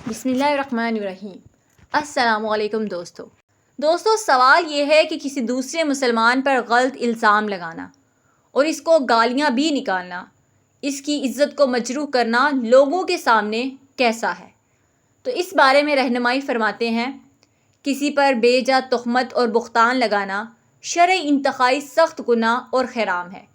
بسم اللہ الرحمن الرحیم۔ السلام علیکم دوستو، سوال یہ ہے کہ کسی دوسرے مسلمان پر غلط الزام لگانا اور اس کو گالیاں بھی نکالنا، اس کی عزت کو مجروح کرنا لوگوں کے سامنے کیسا ہے؟ تو اس بارے میں رہنمائی فرماتے ہیں، کسی پر بے جا تہمت اور بہتان لگانا شرعی انتہائی سخت گناہ اور حرام ہے۔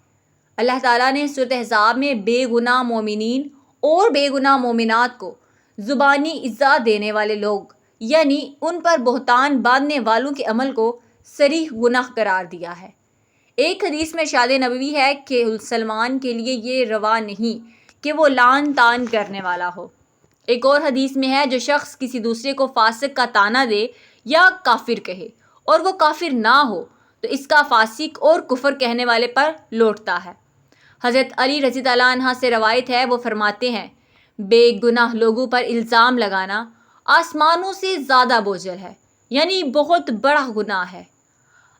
اللہ تعالیٰ نے سورۃ احزاب میں بے گناہ مومنین اور بے گناہ مومنات کو زبانی ایذا دینے والے لوگ یعنی ان پر بہتان باندھنے والوں کے عمل کو صریح گناہ قرار دیا ہے۔ ایک حدیث میں ارشاد نبوی ہے کہ مسلمان کے لیے یہ روا نہیں کہ وہ لعن طعن کرنے والا ہو۔ ایک اور حدیث میں ہے، جو شخص کسی دوسرے کو فاسق کا طعنہ دے یا کافر کہے اور وہ کافر نہ ہو تو اس کا فاسق اور کفر کہنے والے پر لوٹتا ہے۔ حضرت علی رضی اللہ عنہ سے روایت ہے، وہ فرماتے ہیں، بے گناہ لوگوں پر الزام لگانا آسمانوں سے زیادہ بوجھل ہے، یعنی بہت بڑا گناہ ہے۔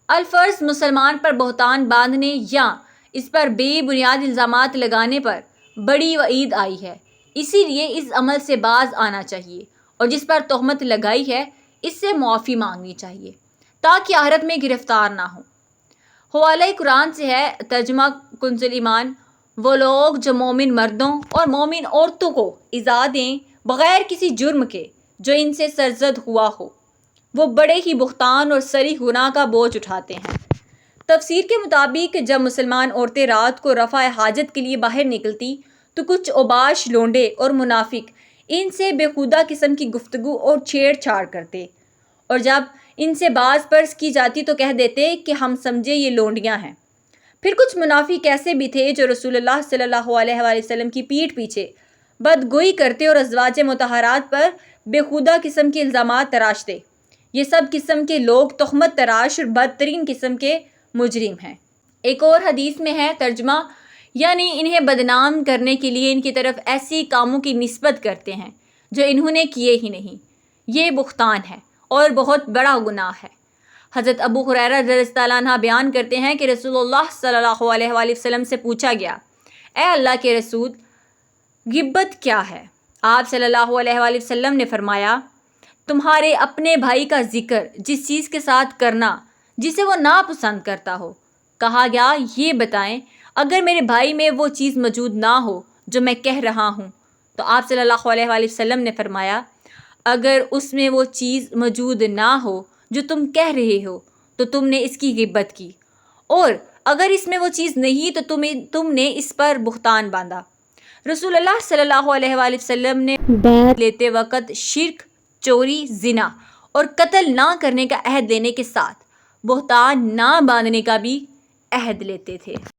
الفرض مسلمان پر بہتان باندھنے یا اس پر بے بنیاد الزامات لگانے پر بڑی وعید آئی ہے، اسی لیے اس عمل سے باز آنا چاہیے اور جس پر تہمت لگائی ہے اس سے معافی مانگنی چاہیے تاکہ آخرت میں گرفتار نہ ہو۔ حوالہ قرآن سے ہے، ترجمہ کنز ایمان، وہ لوگ جو مومن مردوں اور مومن عورتوں کو ایذا دیں بغیر کسی جرم کے جو ان سے سرزد ہوا ہو، وہ بڑے ہی بہتان اور صریح گناہ کا بوجھ اٹھاتے ہیں۔ تفسیر کے مطابق جب مسلمان عورتیں رات کو رفع حاجت کے لیے باہر نکلتی تو کچھ اوباش لونڈے اور منافق ان سے بےہودہ قسم کی گفتگو اور چھیڑ چھاڑ کرتے، اور جب ان سے باز پرس کی جاتی تو کہہ دیتے کہ ہم سمجھے یہ لونڈیاں ہیں۔ پھر کچھ منافق ایسے بھی تھے جو رسول اللہ صلی اللہ علیہ وآلہ وسلم کی پیٹھ پیچھے بدگوئی کرتے اور ازواج مطہرات پر بےہودہ قسم کے الزامات تراشتے۔ یہ سب قسم کے لوگ تہمت تراش اور بدترین قسم کے مجرم ہیں۔ ایک اور حدیث میں ہے، ترجمہ یعنی انہیں بدنام کرنے کے لیے ان کی طرف ایسی کاموں کی نسبت کرتے ہیں جو انہوں نے کیے ہی نہیں، یہ بہتان ہے اور بہت بڑا گناہ ہے۔ حضرت ابو ہریرہ رضی اللہ عنہ بیان کرتے ہیں کہ رسول اللہ صلی اللہ علیہ وآلہ وسلم سے پوچھا گیا، اے اللہ کے رسول، غیبت کیا ہے؟ آپ صلی اللہ علیہ وآلہ وسلم نے فرمایا، تمہارے اپنے بھائی کا ذکر جس چیز کے ساتھ کرنا جسے وہ ناپسند کرتا ہو۔ کہا گیا، یہ بتائیں اگر میرے بھائی میں وہ چیز موجود نہ ہو جو میں کہہ رہا ہوں، تو آپ صلی اللہ علیہ وآلہ وسلم نے فرمایا، اگر اس میں وہ چیز موجود نہ ہو جو تم کہہ رہے ہو تو تم نے اس کی غیبت کی، اور اگر اس میں وہ چیز نہیں تو تم نے اس پر بہتان باندھا۔ رسول اللہ صلی اللہ علیہ وآلہ وسلم نے بیعت لیتے وقت شرک، چوری، زنا اور قتل نہ کرنے کا عہد لینے کے ساتھ بہتان نہ باندھنے کا بھی عہد لیتے تھے۔